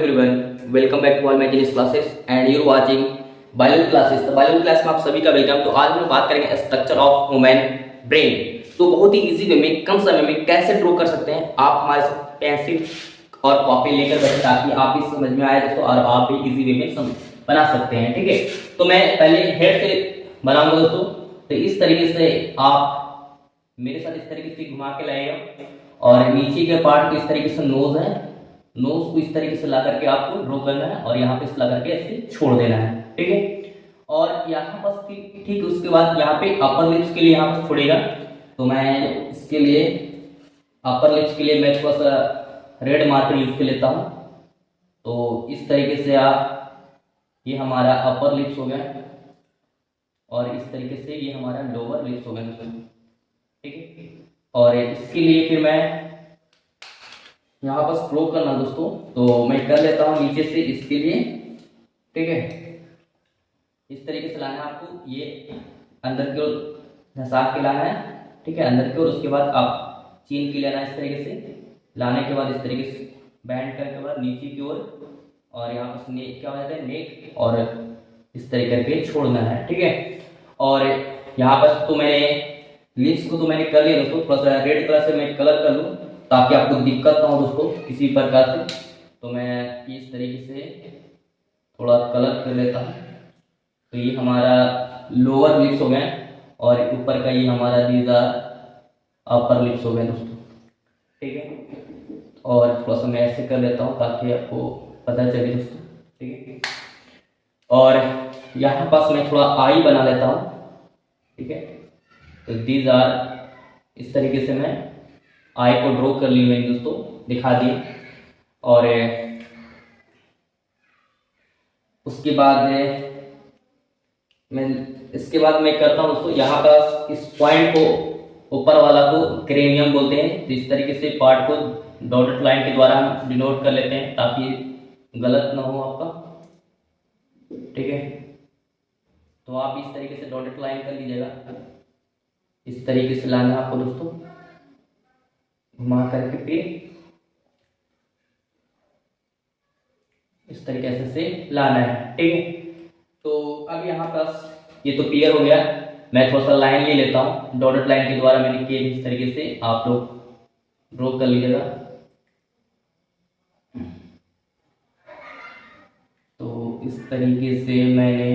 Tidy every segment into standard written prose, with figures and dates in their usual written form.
everyone, welcome back to all my English classes and you're watching biology classes। तो biology class में आप सभी का वेलकम। तो आज हम लोग बात करेंगे स्ट्रक्चर ऑफ ह्यूमन ब्रेन। तो बहुत ही इजी वे में कम समय में कैसे ड्रॉ कर सकते हैं आप हमारे साथ पेंसिल और कॉपी लेकर बैठे ताकि आप इस समझ में आए दोस्तों और आप भी इजी वे में बना सकते हैं। ठीक है, तो मैं पहले हेड से बनाऊंगा दोस्तों। तो इस तरीके से आप मेरे साथ इस तरीके से घुमा के लाएगा और नीचे के पार्ट को इस तरीके से नोज है, नोज को इस तरीके से ला करके आपको ड्रॉ करना है और यहाँ पे ला करके ऐसे छोड़ देना है। ठीक है, और यहाँ पर ठीक उसके बाद यहाँ पे अपर लिप्स के लिए यहाँ पर छोड़ेगा। तो मैं इसके लिए अपर लिप्स के लिए मैं थोड़ा सा रेड मार्कर यूज कर लेता हूँ। तो इस तरीके से ये हमारा अपर लिप्स हो गया और इस तरीके से ये हमारा लोअर लिप्स हो गया दोस्तों। ठीक है, और इसके लिए फिर मैं यहाँ पर स्ट्रोक करना दोस्तों, तो मैं कर लेता हूँ नीचे से इसके लिए। ठीक है, इस तरीके से लाना है आपको, ये अंदर की ओर धंसा के लाना है। ठीक है, अंदर की ओर, उसके बाद आप चीन के लेना है इस तरीके से। लाने के बाद इस तरीके से बैंड करने के बाद नीचे की ओर और यहाँ पर नेक क्या हो जाता है, नेक, और इस तरीके करके छोड़ना है। ठीक है, और यहाँ पर तो मैंने लिप्स को तो मैंने कर लिया दोस्तों। थोड़ा सा रेड कलर से मैं कलर कर लूँ ताकि आपको दिक्कत ना हो दोस्तों किसी प्रकार से। तो मैं इस तरीके से थोड़ा कलर कर लेता हूँ। तो ये हमारा लोअर लिप्स हो गए और ऊपर का ये हमारा दीज आर अपर लिप्स हो गए दोस्तों। ठीक है, और थोड़ा सा मैं ऐसे कर लेता हूँ ताकि आपको पता चले दोस्तों। ठीक है, और यहाँ पास मैं थोड़ा आई बना लेता हूँ। ठीक है, तो दीज आर इस तरीके से मैं आई को ड्रॉ कर ली मैंने दोस्तों, दिखा दिए। और उसके बाद मैं करता हूँ दोस्तों, यहाँ पर इस पॉइंट को ऊपर वाला को क्रेनियम बोलते हैं। तो इस तरीके से पार्ट को डॉटेड लाइन के द्वारा हम डिनोट कर लेते हैं ताकि गलत ना हो आपका। ठीक है, तो आप इस तरीके से डॉटेड लाइन कर लीजिएगा। इस तरीके से लाना है आपको दोस्तों, घुमा करके फिर इस तरीके से लाना है। ठीक है, तो अब यहाँ पास ये तो क्लियर हो गया। मैं थोड़ा सा लाइन ले लेता हूँ डॉटेड लाइन के द्वारा मैंने किए इस तरीके से, आप लोग ड्रॉ कर लीजिएगा। तो इस तरीके से मैंने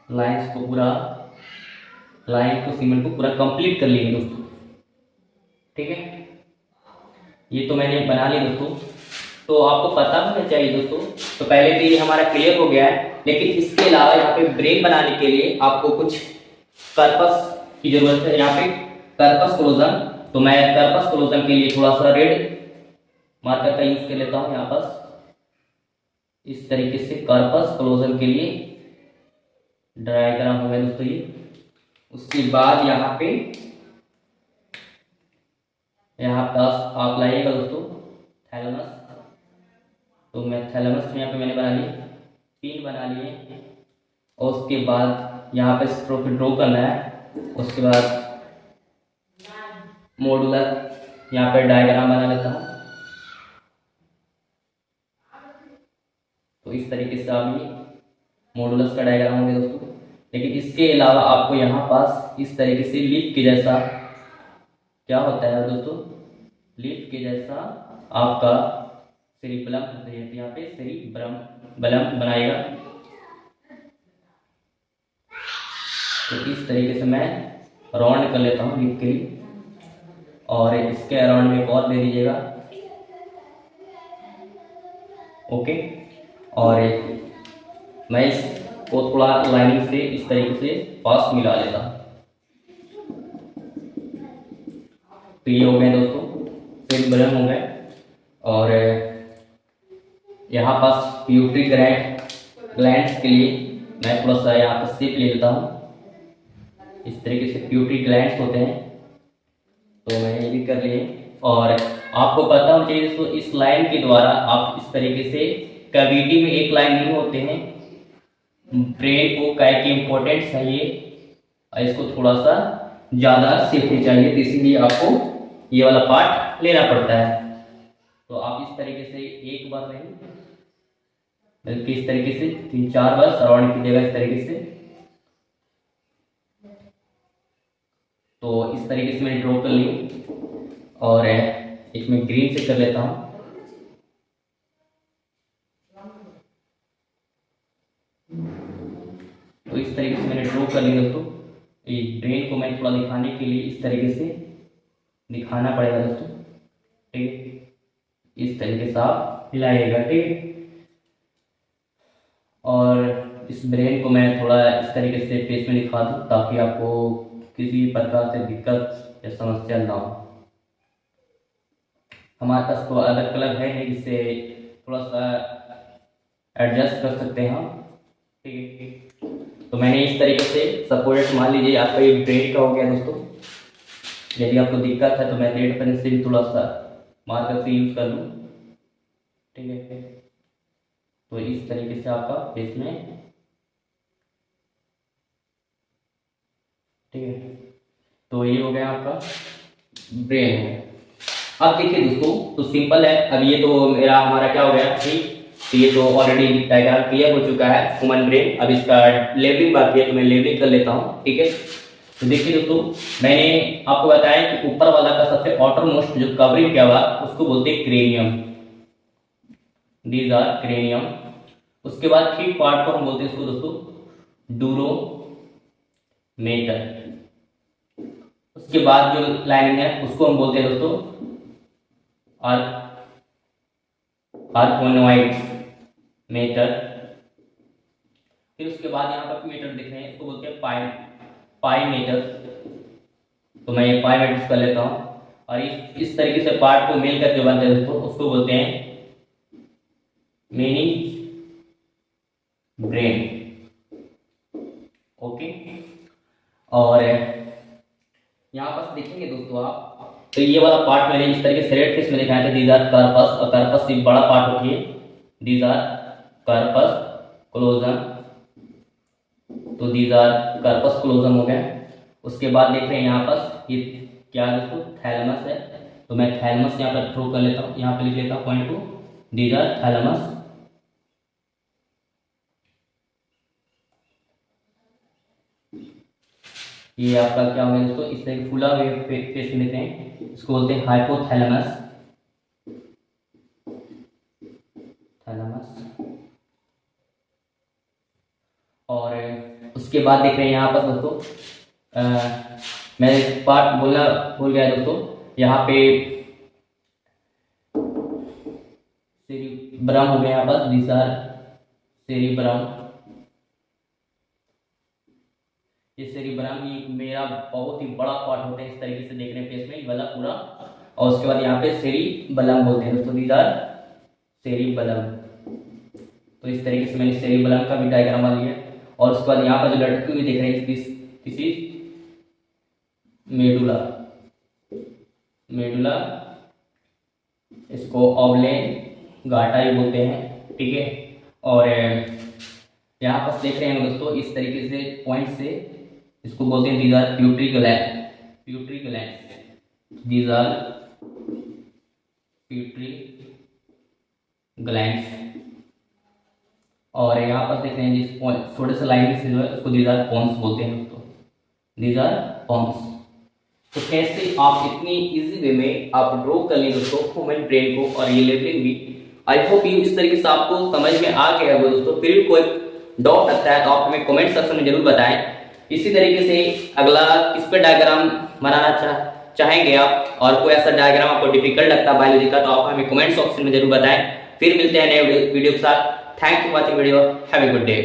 लाइंस को पूरा सीमेंट को पूरा कंप्लीट कर लिए दोस्तों। ठीक है, ये तो मैंने बना लिया दोस्तों। तो आपको पता होना चाहिए दोस्तों, तो पहले तो ये हमारा क्लियर हो गया है, लेकिन इसके अलावा यहाँ पे ब्रेन बनाने के लिए आपको कुछ कर्पस की जरूरत है। यहाँ पे कर्पस क्लोजम, तो मैं कर्पस क्लोजम के लिए थोड़ा सा रेड मार्कर का यूज कर लेता हूँ। यहाँ पास इस तरीके से कर्पस क्लोजम के लिए डायग्राम हो गया दोस्तों ये। उसके बाद यहाँ पास आप लाइएगा दोस्तों थैलेमस। तो मैं थैलेमस में यहाँ पे मैंने बना लिए, 3 बना लिए। और उसके बाद यहाँ पे स्ट्रोक ड्रॉ करना है। उसके बाद मॉड्यूलर यहाँ पे डायग्राम बना लेता हूँ। तो इस तरीके से आप ये मॉड्यूलस का डायग्राम होंगे दोस्तों। लेकिन इसके अलावा आपको यहाँ पास इस तरीके से लीफ के जैसा क्या होता है दोस्तों, लीफ के जैसा आपका सेरिबेलम होता है। यहाँ पे सेरिबेलम बनाएगा। तो इस तरीके से मैं राउंड कर लेता हूँ लीफ के लिए, और इसके अराउंड में एक और दे दीजिएगा। ओके, और मैं इसको थोड़ा लाइनिंग से इस तरीके से पास मिला लेता हूँ। तो ये हो गए दोस्तों सेरिबेलम हो गए। और यहाँ पास प्यूटरी ग्लैंड्स के लिए मैं थोड़ा सा यहाँ पर शेप ले लेता हूँ। इस तरीके से प्यूटरी ग्लैंड्स होते हैं, तो मैंने ये भी कर लिए। और आपको पता होना चाहिए दोस्तों, इस लाइन के द्वारा आप इस तरीके से कैविटी में एक लाइन नहीं होते हैं। ब्रेन को काय की इम्पोर्टेंस है ये, इसको थोड़ा सा ज़्यादा सेफ्टी चाहिए, तो इसीलिए आपको ये वाला पार्ट लेना पड़ता है। तो आप इस तरीके से एक बार नहीं बल्कि इस तरीके से 3-4 बार सराउंड कीजिएगा इस तरीके से। तो इस तरीके से मैंने ड्रॉ कर ली और एक मैं ग्रीन से कर लेता हूँ। तो इस तरीके से मैंने ड्रॉ कर ली दोस्तों। ये ब्रेन को मैं थोड़ा दिखाने के लिए इस तरीके से दिखाना पड़ेगा दोस्तों, ठीक है। इस तरीके से आप हिलाइएगा, ठीक है। और इस ब्रेन को मैं थोड़ा इस तरीके से फेस में दिखा दूँ ताकि आपको किसी प्रकार से दिक्कत या समस्या ना हो। हमारे पास कोई अलग कलर है नहीं जिससे थोड़ा सा एडजस्ट कर सकते हैं हम, ठीक है। तो मैंने इस तरीके से सपोर्ट, मान लीजिए आपका ये ब्रेड का हो गया दोस्तों। यदि आपको दिक्कत है तो मैं रेड पेन से भी थोड़ा सा मार्कर से यूज कर लूँ, ठीक है। तो इस तरीके से आपका फेस में, ठीक है। तो ये हो गया आपका ब्रेन। अब देखिए दोस्तों, तो सिंपल है। अब ये तो मेरा हमारा क्या हो गया, ठीक। तो ये तो ऑलरेडी डायग्राम क्लियर हो चुका है ह्यूमन ब्रेन। अब इसका लेबलिंग बाकी है तो मैं लेबलिंग कर लेता हूँ, ठीक है। तो देखिए दोस्तों, मैंने आपको बताया कि ऊपर वाला का सबसे आउटर मोस्ट जो कवरिंग क्या हुआ उसको बोलते हैं क्रेनियम, दीज आर क्रेनियम। उसके बाद ठीक पार्ट को हम बोलते हैं इसको दोस्तों डूरो मेटर। उसके बाद जो लाइनिंग है उसको हम बोलते हैं दोस्तों आर्कोनोइड्स मेटर। फिर उसके बाद यहाँ पर मेटर दिख रहे हैं, इसको बोलते हैं पाई मेटर। तो मैं ये पाई मेटर कर लेता हूँ। और इस तरीके से पार्ट को मिल करके बनते हैं दोस्तों, उसको बोलते हैं मिनी ब्रेन, ओके। और यहाँ पर देखेंगे दोस्तों आप, तो ये वाला पार्ट मैंने इस तरीके से रेड फेस में दिखाया था, दीज आर कार्पस। और कार्पस से बड़ा पार्ट होती है, दीज आर कार्पस क्लोजम। तो दीज आर कार्पस क्लोजम हो गया। उसके बाद देख रहे हैं यहाँ पर ये क्या है दोस्तों, थैलेमस है। तो मैं थैलेमस यहाँ पर थ्रो कर लेता हूँ, यहाँ पे लिख लेता हूँ पॉइंट को, दीज आर थैलेमस। ये आपका क्या हो गया दोस्तों, इस तरह के फूला हुए फेस में देते हैं, इसको बोलते हैं हाइपोथैलेमस, थैलेमस। और उसके बाद देख रहे हैं यहाँ पर दोस्तों, मैं पार्ट बोलना भूल गया दोस्तों, यहाँ पे सेरिब्रम हो गया यहाँ पर, दिस आर सेरिब्रम। ये सेरिब्रम ही मेरा बहुत ही बड़ा पार्ट होता है इस तरीके से देखने फेस में, ये वाला पूरा। और उसके बाद यहाँ पे सेरिबलम बोलते हैं दोस्तों, दीज आर सेरिबलम। तो इस तरीके से मैंने सेरिबलम का भी डायग्राम बना लिया। और उसके बाद यहाँ पर जो लटकी हुई देख रहे हैं दिस इज मेडुला, मेडुला, इसको ऑब्लेंगाटा भी बोलते हैं, ठीक है। और यहाँ पर देख रहे हैं दोस्तों इस तरीके से पॉइंट से, इसको बोलते हैं these are pituitary gland, pituitary gland, these are pituitary glands. और यहाँ पर देख रहे हैं जिस पॉइंट थोड़े से लाइन से जो है उसको दीज आर पॉन्स बोलते हैं दोस्तों, दीज आर पॉन्स। तो कैसे आप इतनी इजी वे में आप ड्रॉ कर लें दोस्तों ह्यूमन ब्रेन को, और ये लेबलिंग भी। आई होप यू इस तरीके से आपको समझ में आ गया होगा दोस्तों। फिर भी कोई डाउट लगता है तो आप हमें कमेंट सेक्शन में जरूर बताएं। इसी तरीके से अगला किस पे डायग्राम बनाना चाहेंगे आप, और कोई ऐसा डायग्राम आपको डिफिकल्ट लगता है बायोलॉजी का, तो आप हमें कमेंट सेक्शन में जरूर बताएं। फिर मिलते हैं नए वीडियो के साथ। Thanks for watching video, have a good day.